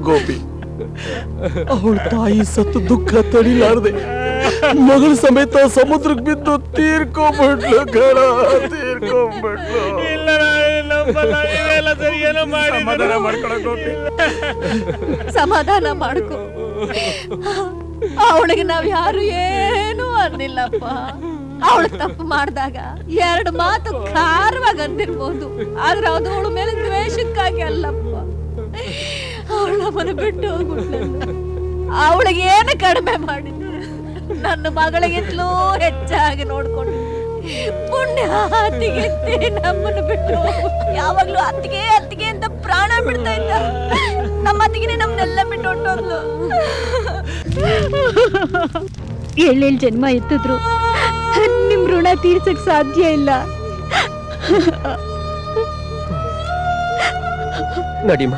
ಗೋಪಿ, ಅವಳ ತಾಯಿ ಸತ್ತು ದುಃಖ ತಡಿಲಾರ್ದೆ ಮಗಳ ಸಮೇತ ಸಮುದ್ರಕ್ಕೆ ಬಿದ್ದು ತೀರ್ಕೊಂಡ್ಬಿಟ್ಲು ಕಣ, ತೀರ್ಕೊಂಡ್ಬಿಟ್ಲು. ಸಮಾಧಾನ ಮಾಡ್ಕೊ. ಅವಳಿಗೆ ನಾವ್ ಯಾರು ಏನು ಅನ್ನಿಲ್ಲಪ್ಪ. ಅವಳು ತಪ್ಪು ಮಾಡಿದಾಗ 2 ಮಾತು ಖಾರವಾಗಿ ಅಂದಿರ್ಬೋದು, ಆದ್ರೆ ಅದು ಅವಳ ಮೇಲೆ ದ್ವೇಷಕ್ಕಾಗಿ ಅಲ್ಲಪ್ಪ. ಅವಳ ನಮ್ಮನ್ನು ಬಿಟ್ಟು ಹೋಗ್ಬಿಟ್ಲಲ್ಲ. ಅವಳಿಗೆ ಏನು ಕಡಿಮೆ ಮಾಡಿದ್ರು, ನನ್ನ ಮಗಳಿಗಿಂತಲೂ ಹೆಚ್ಚಾಗಿ ನೋಡ್ಕೊಂಡು ಪುಣ್ಯ ಅತ್ತಿಗೆ ನಮ್ಮನ್ನು ಬಿಟ್ಟು ಯಾವಾಗ್ಲೂ ಅತ್ತಿಗೆ ಅತ್ತಿಗೆ ಅಂತ ಪ್ರಾಣ ಬಿಡ್ತಾ ಇದ್ದ. ನಮ್ಮ ಅತ್ತಿಗೆನೆ ನಮ್ಮನ್ನೆಲ್ಲ ಬಿಟ್ಟು ಹೊಂಟೋದ್ಲು. ಎಳ್ಳೇಳ್ ಜನ್ಮ ಎತ್ತಿದ್ರು ನಿಮ್ ಋಣ ತೀರ್ಸಕ್ ಸಾಧ್ಯ ಇಲ್ಲ. ನಡಿಮ,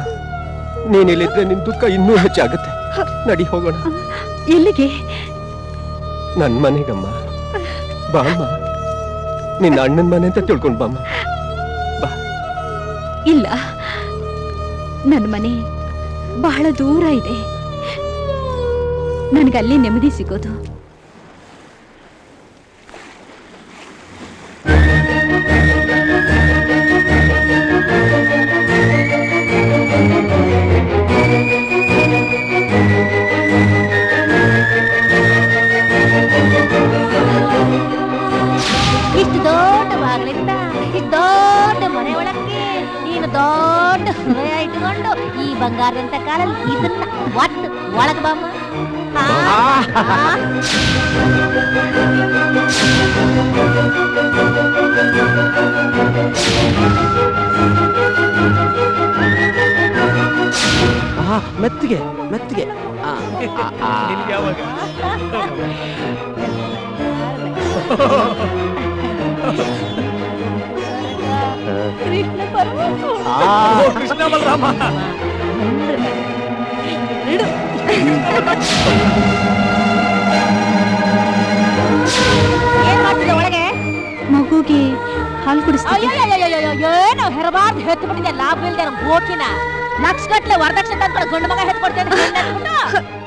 ನೀನಿಲ್ಲಿದ್ರೆ ನಿನ್ ದುಃಖ ಇನ್ನೂ ಹೆಚ್ಚಾಗುತ್ತೆ. ನಡಿ ಹೋಗೋಣ. ಎಲ್ಲಿಗೆ? ನನ್ ಮನೆಗಮ್ಮ. ಬಾಮ್ಮ, ನಿನ್ನ ಅಣ್ಣನ ಮನೆ ಅಂತ ತಿಳ್ಕೊಂಡ್ ಬಾಮ್ಮ. ಬಾ. ಇಲ್ಲ, ನನ್ನ ಮನೆ ಬಹಳ ದೂರ ಇದೆ. ನನಗಲ್ಲಿ ನೆಮ್ಮದಿ ಸಿಗೋದು. ಇಷ್ಟು ದೊಡ್ಡ ಬಾಗಿಲಿಂದ ಇಷ್ಟು ದೊಡ್ಡ ಮನೆ ಒಳಕ್ಕೆ ನೀನು ದೊಡ್ಡ ಹೃದಯ ಇಟ್ಕೊಂಡು ಈ ಬಂಗಾರದಂತ ಕಾಲಲ್ಲಿ ಇದನ್ನ ಒಟ್ಟು ಒಳಗೆ ಬಾಮ್ಮ. ಮೆತ್ತಿಗೆ ಮೆತ್ತಿಗೆ. ಕೃಷ್ಣ ಪರಮಾತ್ಮ. ಕೃಷ್ಣ ಬಲರಾಮ. ಏನ್ ಮಾಡ್ತಿದ್ದೆ ಒಳಗೆ? ಮಗುಗೆ ಹಾಲು ಕುಡಿಸ್ತೀನಿ. ಏನೋ ಹೆರಬಾರ್ದು ಹೆತ್ತು ಬಿಟ್ಟಿದೆ. ಲಾಭ ಇಲ್ದೆ ಗೋಕಿನ ಲಕ್ಷಗಟ್ಲೆ ವರದಕ್ಷಿಣೆ ತಂದ್ಕೊಂಡು ಗಂಡು ಮಗ ಹೆತ್ಕೊಡ್ತೇನೆ.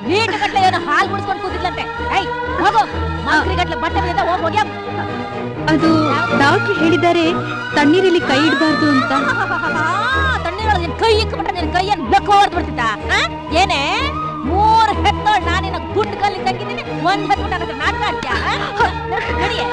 ನೀಟು ಗಟ್ಲೆ ಏನೋ ಹಾಲು ಕುಡಿಸ್ಕೊಂಡು ಕೂತಿದ್ಲಂತೆ. ಐ ಹೋಗು, ಮಂಕ್ರಿ ಗಟ್ಲೆ ಬಟ್ಟೆ ಬಿದ್ದ ಹೋಗಿ ಹೋಗ್ಯ. ಅದು ಡಾಕ್ಟರ್ ಹೇಳಿದ್ದಾರೆ ತಣ್ಣೀರಲ್ಲಿ ಕೈ ಇಡಬಾರ್ದು ಅಂತ. ತಣ್ಣೀರೊಳಗೆ ಕೈ ಇಕ್ಬಿಟ್ರೆ ನಿನ್ ಕೈಯನ್ನು ಬೆಕ್ಕು ಹೊಡೆದು ಬಿಡ್ತಿದ್ದ. ಏನೇ 3 ಹೆತ್ತೋಳು ನಾನಿನ ಗುಡ್ ಕಲ್ಲಿ ತಂಗಿದ್ದೀನಿ, 1 ಹೆತ್ಬಿಟ್ಟ ನಾಟಕ ಆಡ್ತೀಯ? ನಡಿಯೇ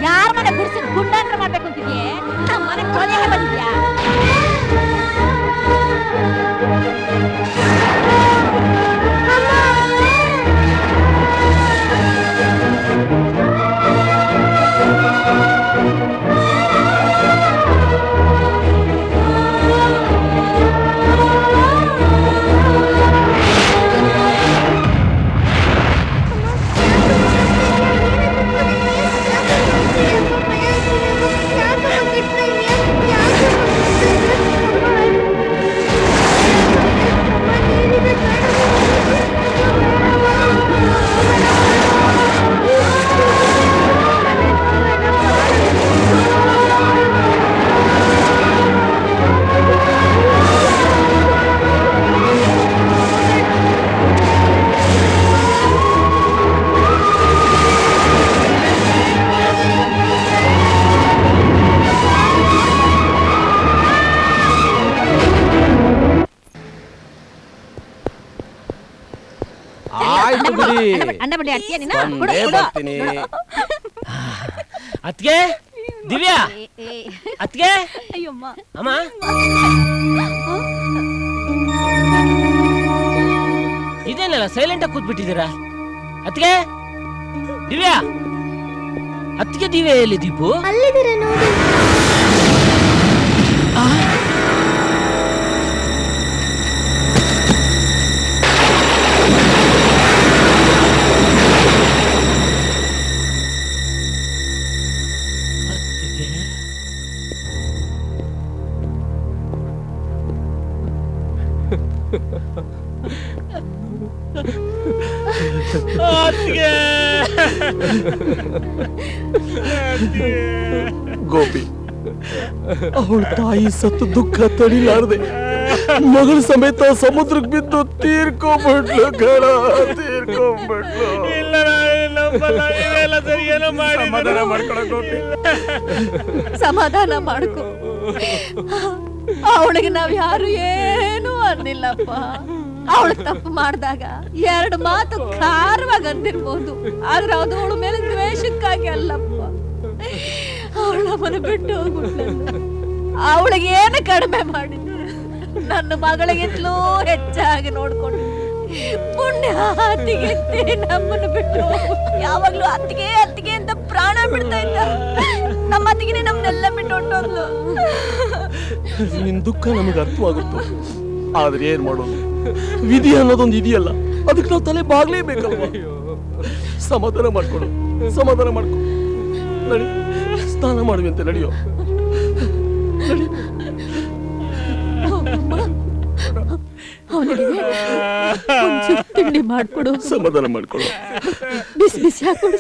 ಯಾರ ಮನೆ ಗುಡಿಸಿ ಗುಂಡಾಂತರ ಮಾಡ್ಬೇಕು ಅಂತಿದ್ಯೆ? ನಮ್ಮ ಮನೆ ಕೊನೆಗೆ ಬಂದಿದ್ಯಾ? ಅತ್ಗೆ ದಿವ್ಯಾ, ಅತ್ಗೆ ಅಮ್ಮ, ಇದೇನಲ್ಲ ಸೈಲೆಂಟ್ ಆಗಿ ಕೂತ್ಬಿಟ್ಟಿದ್ದೀರಾ? ಅತ್ಗೆ ದಿವ್ಯಾ, ಅತ್ಗೆ ದಿವ್ಯಾ ಎಲ್ಲಿ? ದೀಪು ಅಲ್ಲಿದ್ದೀರಾ ನೋಡಿ. ಅತ್ತಿಗೆ ಗೋಪಿ, ಅವಳ ತಾಯಿ ಸತ್ತು ದುಃಖ ತಡಿಲಾರ್ದೆ ಮಗಳ ಸಮೇತ ಸಮುದ್ರಕ್ಕೆ ಬಿದ್ದು ತೀರ್ಕೊಂಡ್ಬಿಟ್ಲು ಕಣ, ತೀರ್ಕೊಂಡ್ಬಿಟ್ಲು. ಸಮಾಧಾನ ಮಾಡ್ಕೊ. ಅವಳಿಗೆ ನಾವ್ ಯಾರು ಏನು ಅನ್ನಿಲ್ಲಪ್ಪ. ಅವಳು ತಪ್ಪು ಮಾಡಿದಾಗ 2 ಮಾತು ಖಾರವಾಗಿ ಅಂದಿರ್ಬೋದು, ಆದ್ರೆ ಅದು ಅವಳ ಮೇಲೆ ದ್ವೇಷಕ್ಕಾಗಿ ಅಲ್ಲಪ್ಪ. ಅವಳ ನಮ್ಮನ್ನು ಬಿಟ್ಟು ಹೋಗ್ಬಿಟ್ಲಲ್ಲ. ಅವಳಿಗೆ ಏನು ಕಡಿಮೆ ಮಾಡಿದ್ರು, ನನ್ನ ಮಗಳಿಗಿಂತಲೂ ಹೆಚ್ಚಾಗಿ ನೋಡ್ಕೊಂಡು ಪುಣ್ಯ ಅತ್ತಿಗೆ ನಮ್ಮನ್ನು ಬಿಟ್ಟು ಯಾವಾಗ್ಲೂ ಅತ್ತಿಗೆ ಅತ್ತಿಗೆ ಅಂತ ಪ್ರಾಣ ಬಿಡ್ತಾ ಇದ್ದ. ನಮ್ಮ ಅತ್ತಿಗೆನೆ ನಮ್ನೆಲ್ಲ ಬಿಟ್ಟು ಹೊಂಟೋದ್ಲು. ನಿನ್ ದುಃಖ ನಮಗೆ ಅರ್ಥವಾಗುತ್ತೆ, ಆದ್ರೆ ಏನ್ ಮಾಡೋದು, ವಿಧಿ ಅನ್ನೋದೊಂದು ಇದೆಯಲ್ಲ, ಅದಕ್ಕೆ ನಾವು ತಲೆ ಬಾಗ್ಲೇಬೇಕಲ್ವ. ಸಮಾಧಾನ ಮಾಡ್ಕೊಡು, ಸಮಾಧಾನ ಮಾಡ್ಕೊ. ನಡಿ, ಸ್ನಾನ ಮಾಡುವಂತೆ ನಡೆಯೋ. ನಡಿ. ಅವನಿಗೆ ತಿಂಡಿ ಮಾಡ್ಕೊಡು, ಸಮಾಧಾನ ಮಾಡ್ಕೊಡು. ಬಿಸಿ ಬಿಸಿ ಹಾಕೊಡು.